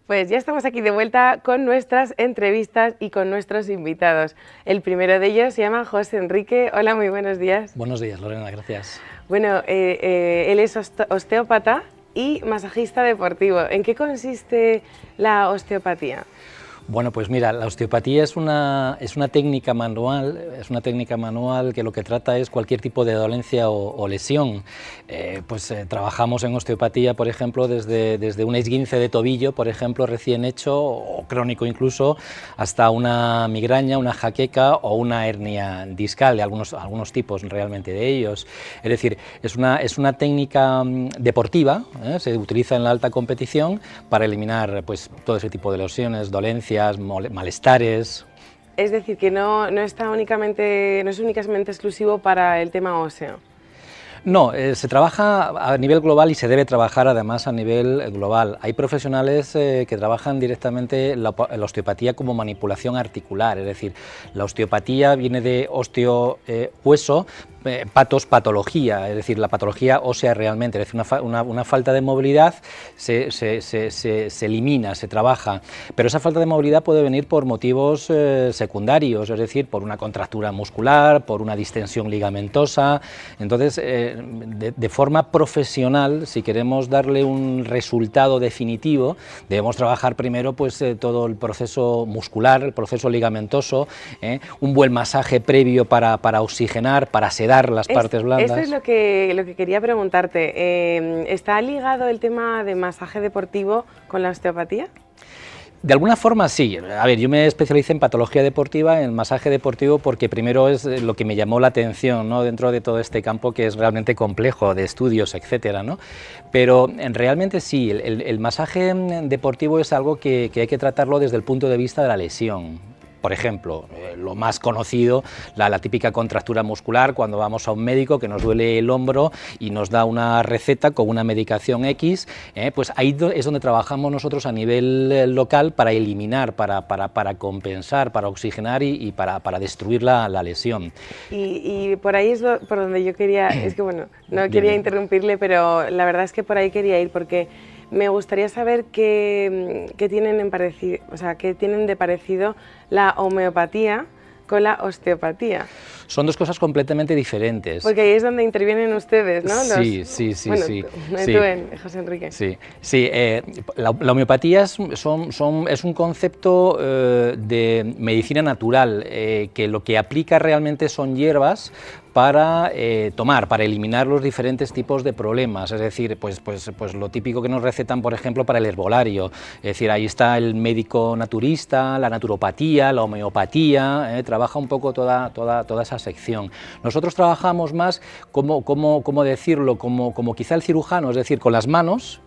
Pues ya estamos aquí de vuelta con nuestras entrevistas y con nuestros invitados. El primero de ellos se llama José Enrique. Hola, muy buenos días. Buenos días, Lorena, gracias. Bueno, él es osteópata y masajista deportivo. ¿En qué consiste la osteopatía? Bueno, pues mira, la osteopatía es una técnica manual, que lo que trata es cualquier tipo de dolencia o lesión. Trabajamos en osteopatía, por ejemplo, desde un esguince de tobillo, por ejemplo, recién hecho, o crónico incluso, hasta una migraña, una jaqueca o una hernia discal, de algunos tipos realmente de ellos. Es decir, es una técnica deportiva, se utiliza en la alta competición para eliminar pues, todo ese tipo de lesiones, dolencias, malestares. Es decir, que no es únicamente exclusivo para el tema óseo. No, se trabaja a nivel global y se debe trabajar además a nivel global. Hay profesionales que trabajan directamente la osteopatía como manipulación articular, es decir, la osteopatía viene de osteo, hueso, patos, patología, es decir, la patología ósea realmente, es decir, una falta de movilidad se elimina, se trabaja, pero esa falta de movilidad puede venir por motivos secundarios, es decir, por una contractura muscular, por una distensión ligamentosa. Entonces, de forma profesional, si queremos darle un resultado definitivo, debemos trabajar primero pues, todo el proceso muscular, el proceso ligamentoso, un buen masaje previo para oxigenar, para sedar las partes blandas. Esto es lo que quería preguntarte. ¿Está ligado el tema de masaje deportivo con la osteopatía? De alguna forma sí. A ver, yo me especialicé en patología deportiva, en masaje deportivo, porque primero es lo que me llamó la atención, ¿no?, dentro de todo este campo que es realmente complejo, de estudios, etcétera, ¿no? Pero realmente sí, el masaje deportivo es algo que hay que tratarlo desde el punto de vista de la lesión. Por ejemplo, lo más conocido, la típica contractura muscular, cuando vamos a un médico que nos duele el hombro y nos da una receta con una medicación X, pues ahí es donde trabajamos nosotros a nivel local para eliminar, para compensar, para oxigenar y para destruir la lesión. Y por ahí es por donde yo quería, es que bueno, no quería interrumpirle, pero la verdad es que por ahí quería ir, porque me gustaría saber qué tienen de parecido la homeopatía con la osteopatía. Son dos cosas completamente diferentes. Porque ahí es donde intervienen ustedes, ¿no? Sí. Tú, José Enrique. Sí. La homeopatía es un concepto de medicina natural, que lo que aplica realmente son hierbas para tomar, para eliminar los diferentes tipos de problemas, es decir, pues lo típico que nos recetan, por ejemplo, para el herbolario, es decir, ahí está el médico naturista, la naturopatía, la homeopatía, trabaja un poco toda esa sección. Nosotros trabajamos más como decirlo, como quizá el cirujano, es decir, con las manos,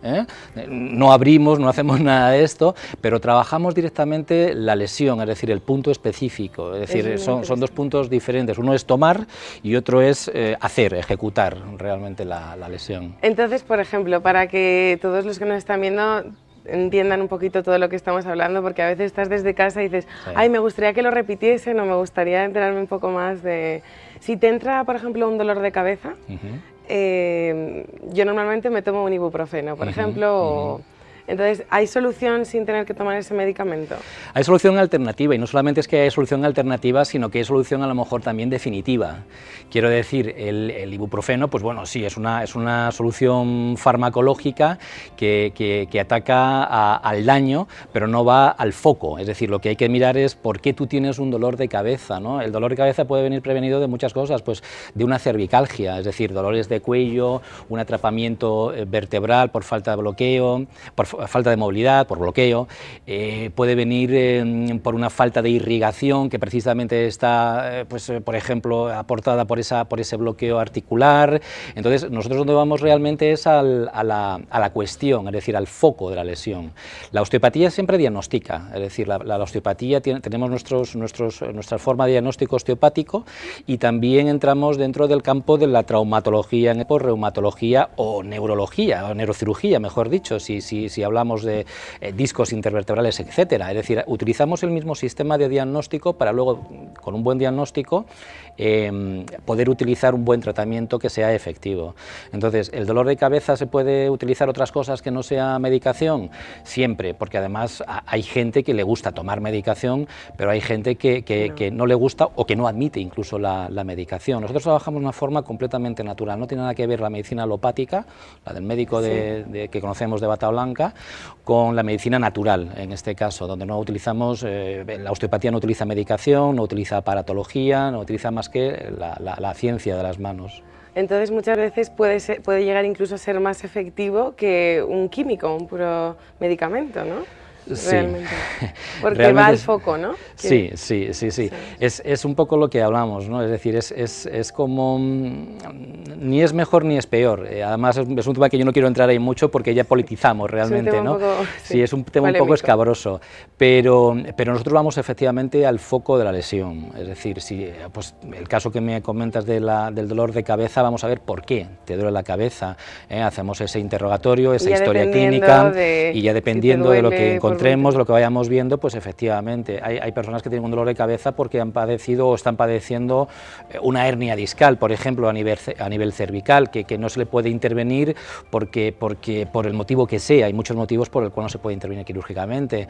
no abrimos, no hacemos nada de esto, pero trabajamos directamente la lesión, es decir, el punto específico, es decir, son dos puntos diferentes, uno es tomar y otro es ejecutar realmente la lesión. Entonces, por ejemplo, para que todos los que nos están viendo entiendan un poquito todo lo que estamos hablando, porque a veces estás desde casa y dices, sí, ay, me gustaría que lo repitiesen o me gustaría enterarme un poco más de... Si te entra, por ejemplo, un dolor de cabeza, yo normalmente me tomo un ibuprofeno, por ejemplo, entonces, ¿hay solución sin tener que tomar ese medicamento? Hay solución alternativa, y no solamente es que hay solución alternativa, sino que hay solución a lo mejor también definitiva. Quiero decir, el ibuprofeno, pues bueno, sí, es una solución farmacológica que ataca al daño, pero no va al foco. Es decir, lo que hay que mirar es por qué tú tienes un dolor de cabeza, ¿no? El dolor de cabeza puede venir prevenido de muchas cosas, pues de una cervicalgia, es decir, dolores de cuello, un atrapamiento vertebral por falta de bloqueo, por falta de movilidad, por bloqueo, puede venir por una falta de irrigación que precisamente está, por ejemplo, aportada por ese bloqueo articular. Entonces, nosotros donde vamos realmente es a la cuestión, es decir, al foco de la lesión. La osteopatía siempre diagnostica, es decir, la osteopatía tenemos nuestra forma de diagnóstico osteopático y también entramos dentro del campo de la traumatología, reumatología o neurología, o neurocirugía, mejor dicho, si hablamos de discos intervertebrales, etcétera. Es decir, utilizamos el mismo sistema de diagnóstico para luego, con un buen diagnóstico, poder utilizar un buen tratamiento que sea efectivo. Entonces, ¿el dolor de cabeza se puede utilizar otras cosas que no sea medicación? Siempre, porque además hay gente que le gusta tomar medicación, pero hay gente que no le gusta o que no admite incluso la medicación. Nosotros trabajamos de una forma completamente natural, no tiene nada que ver la medicina alopática, la del médico que conocemos de bata blanca, con la medicina natural, en este caso, donde no utilizamos, la osteopatía no utiliza medicación, no utiliza aparatología, no utiliza más que la ciencia de las manos. Entonces muchas veces puede llegar incluso a ser más efectivo que un químico, un puro medicamento, ¿no? Realmente. Sí. Porque realmente va al foco, ¿no? Sí. Es un poco lo que hablamos, ¿no? Es decir, es como, ni es mejor ni es peor. Además es un tema que yo no quiero entrar ahí mucho porque ya politizamos realmente, ¿no? Sí, es un tema polémico, un poco escabroso, pero nosotros vamos efectivamente al foco de la lesión. Es decir, si pues el caso que me comentas del dolor de cabeza, vamos a ver por qué te duele la cabeza, hacemos ese interrogatorio, esa historia clínica, y ya dependiendo de lo que encontremos, lo que vayamos viendo, pues efectivamente hay personas que tienen un dolor de cabeza porque han padecido o están padeciendo una hernia discal, por ejemplo, a nivel cervical, que no se le puede intervenir porque por el motivo que sea, hay muchos motivos por el cual no se puede intervenir quirúrgicamente.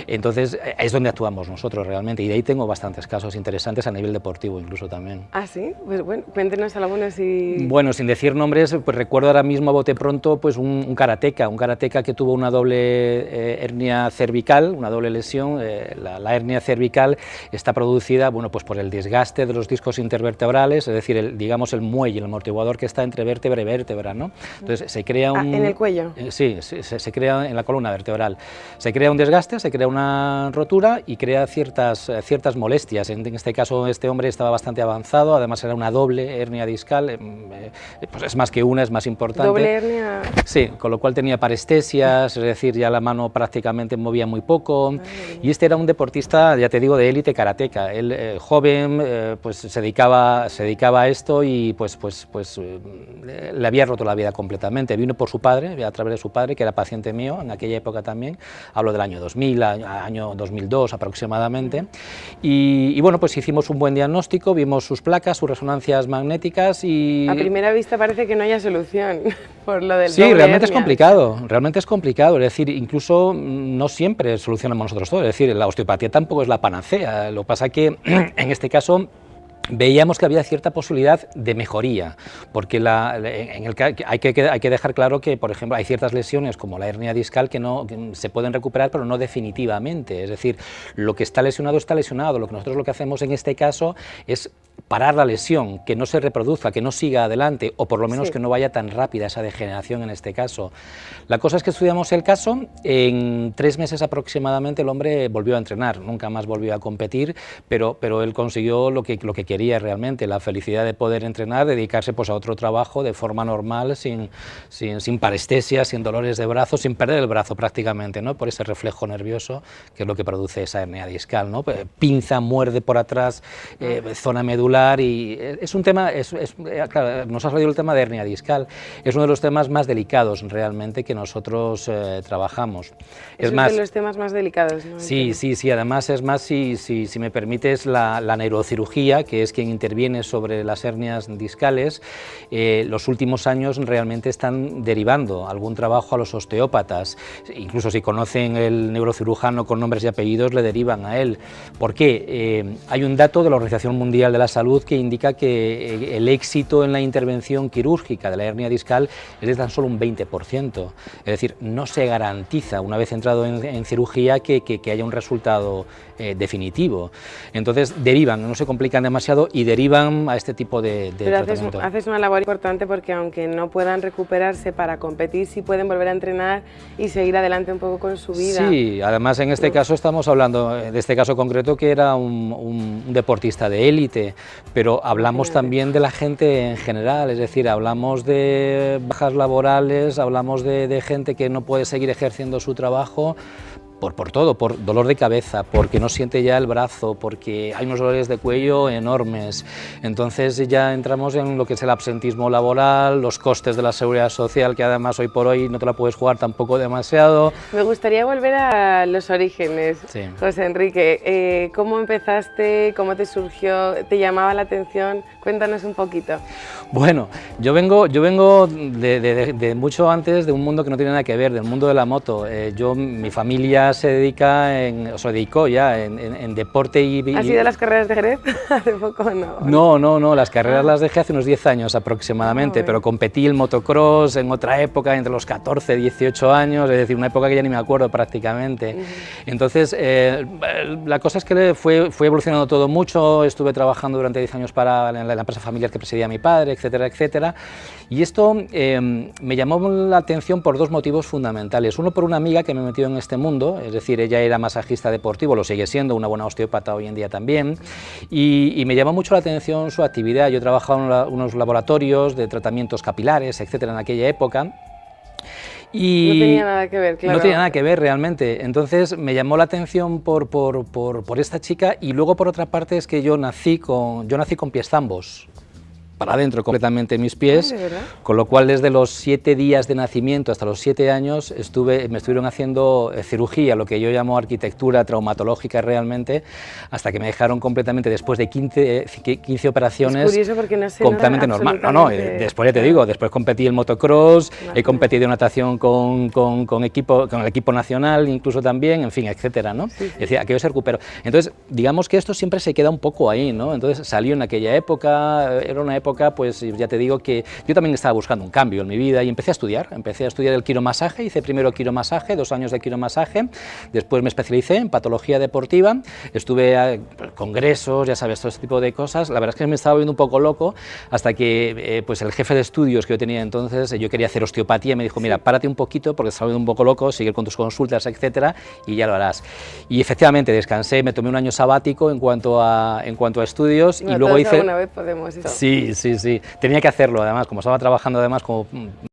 Entonces es donde actuamos nosotros realmente, y de ahí tengo bastantes casos interesantes a nivel deportivo incluso también. ¿Ah, sí? Pues bueno, cuéntenos algunos y... Bueno, sin decir nombres, pues recuerdo ahora mismo a bote pronto pues un karateca que tuvo una doble hernia cervical, una doble lesión. La hernia cervical está producida, bueno, pues por el desgaste de los discos intervertebrales, es decir, digamos el muelle, el amortiguador que está entre vértebra y vértebra, ¿no? Entonces se crea un... ¿En el cuello? Sí, se crea en la columna vertebral. Se crea un desgaste, se crea una rotura y crea ciertas molestias. En este caso este hombre estaba bastante avanzado, además era una doble hernia discal, pues es más que una, es más importante. ¿Doble hernia? Sí, con lo cual tenía parestesias, es decir, ya la mano prácticamente movía muy poco, y este era un deportista, ya te digo, de élite karateca. Él, joven, pues se dedicaba a esto y pues le había roto la vida completamente. Vino por su padre, a través de su padre, que era paciente mío en aquella época también, hablo del año 2000, año 2002 aproximadamente, y bueno, pues hicimos un buen diagnóstico, vimos sus placas, sus resonancias magnéticas y... A primera vista parece que no haya solución por lo del Sí, realmente es complicado, es decir, incluso no siempre solucionamos nosotros todo, es decir, la osteopatía tampoco es la panacea, lo que pasa que en este caso veíamos que había cierta posibilidad de mejoría, porque hay que dejar claro que, por ejemplo, hay ciertas lesiones como la hernia discal que se pueden recuperar, pero no definitivamente, es decir, lo que está lesionado, lo que nosotros lo que hacemos en este caso es parar la lesión, que no se reproduzca, que no siga adelante, o por lo menos que no vaya tan rápida esa degeneración en este caso. La cosa es que estudiamos el caso, en 3 meses aproximadamente el hombre volvió a entrenar, nunca más volvió a competir, pero él consiguió lo que quería realmente, la felicidad de poder entrenar, dedicarse pues a otro trabajo de forma normal, sin parestesia, sin dolores de brazo, sin perder el brazo prácticamente, ¿no? Por ese reflejo nervioso que es lo que produce esa hernia discal, ¿no? Pinza, muerde por atrás, zona medular, y es un tema, claro, nos ha salido el tema de hernia discal, es uno de los temas más delicados realmente que nosotros trabajamos. Es más, de los temas más delicados, ¿no? Sí, además es más, si me permites, la neurocirugía, que es quien interviene sobre las hernias discales, los últimos años realmente están derivando algún trabajo a los osteópatas, incluso si conocen el neurocirujano con nombres y apellidos le derivan a él. ¿Por qué? Hay un dato de la Organización Mundial de la Salud que indica que el éxito en la intervención quirúrgica de la hernia discal es de tan solo un 20%, es decir, no se garantiza una vez entrado en cirugía que haya un resultado definitivo. Entonces derivan, no se complican demasiado y derivan a este tipo de tratamiento. Pero haces una labor importante porque aunque no puedan recuperarse para competir, sí pueden volver a entrenar y seguir adelante un poco con su vida. Sí, además en este caso estamos hablando de este caso concreto que era un deportista de élite, pero hablamos también de la gente en general, es decir, hablamos de bajas laborales, hablamos de gente que no puede seguir ejerciendo su trabajo por todo, por dolor de cabeza, porque no siente ya el brazo, porque hay unos dolores de cuello enormes. Entonces ya entramos en lo que es el absentismo laboral, los costes de la seguridad social, que además hoy por hoy no te la puedes jugar tampoco demasiado. Me gustaría volver a los orígenes, Sí. José Enrique. ¿Cómo empezaste? ¿Cómo te surgió? ¿Te llamaba la atención? Cuéntanos un poquito. Bueno, yo vengo de mucho antes, de un mundo que no tiene nada que ver, del mundo de la moto. Mi familia se dedicó ya en deporte y... ¿Has ido a las carreras de Jerez hace poco o No, no? no, las carreras las dejé hace unos 10 años aproximadamente, pero competí en motocross en otra época, entre los 14 y 18 años, es decir, una época que ya ni me acuerdo prácticamente. Entonces, la cosa es que fue evolucionando todo mucho, estuve trabajando durante 10 años para la empresa familiar que presidía mi padre, etcétera, etcétera, y esto me llamó la atención por dos motivos fundamentales. Uno, por una amiga que me metió en este mundo, es decir, ella era masajista deportivo, lo sigue siendo, una buena osteópata hoy en día también, y me llamó mucho la atención su actividad. Yo trabajaba en unos laboratorios de tratamientos capilares, etcétera, en aquella época. Y no tenía nada que ver, claro. No tenía nada que ver realmente. Entonces me llamó la atención por esta chica, y luego por otra parte es que yo nací con pies zambos, para adentro completamente mis pies, con lo cual desde los 7 días de nacimiento hasta los 7 años me estuvieron haciendo cirugía, lo que yo llamo arquitectura traumatológica realmente, hasta que me dejaron completamente, después de 15 operaciones, es curioso porque no sé completamente normal. No, después ya te digo, después competí en motocross, he competido en natación con el equipo nacional incluso también, en fin, etcétera, ¿no? Sí, sí. Es decir, aquello se recuperó. Entonces, digamos que esto siempre se queda un poco ahí, ¿no? Entonces salió en aquella época, era una época, pues ya te digo que yo también estaba buscando un cambio en mi vida y empecé a estudiar el quiromasaje. Hice primero quiromasaje, 2 años de quiromasaje, después me especialicé en patología deportiva, estuve a congresos, ya sabes, todo ese tipo de cosas. La verdad es que me estaba volviendo un poco loco hasta que pues el jefe de estudios que yo tenía entonces, yo quería hacer osteopatía, me dijo, mira, párate un poquito porque estás volviendo un poco loco, sigue con tus consultas, etcétera, y ya lo harás. Y efectivamente descansé, me tomé un año sabático en cuanto a estudios, bueno, y luego hice... Alguna vez podemos eso. Sí, tenía que hacerlo además, como estaba trabajando además como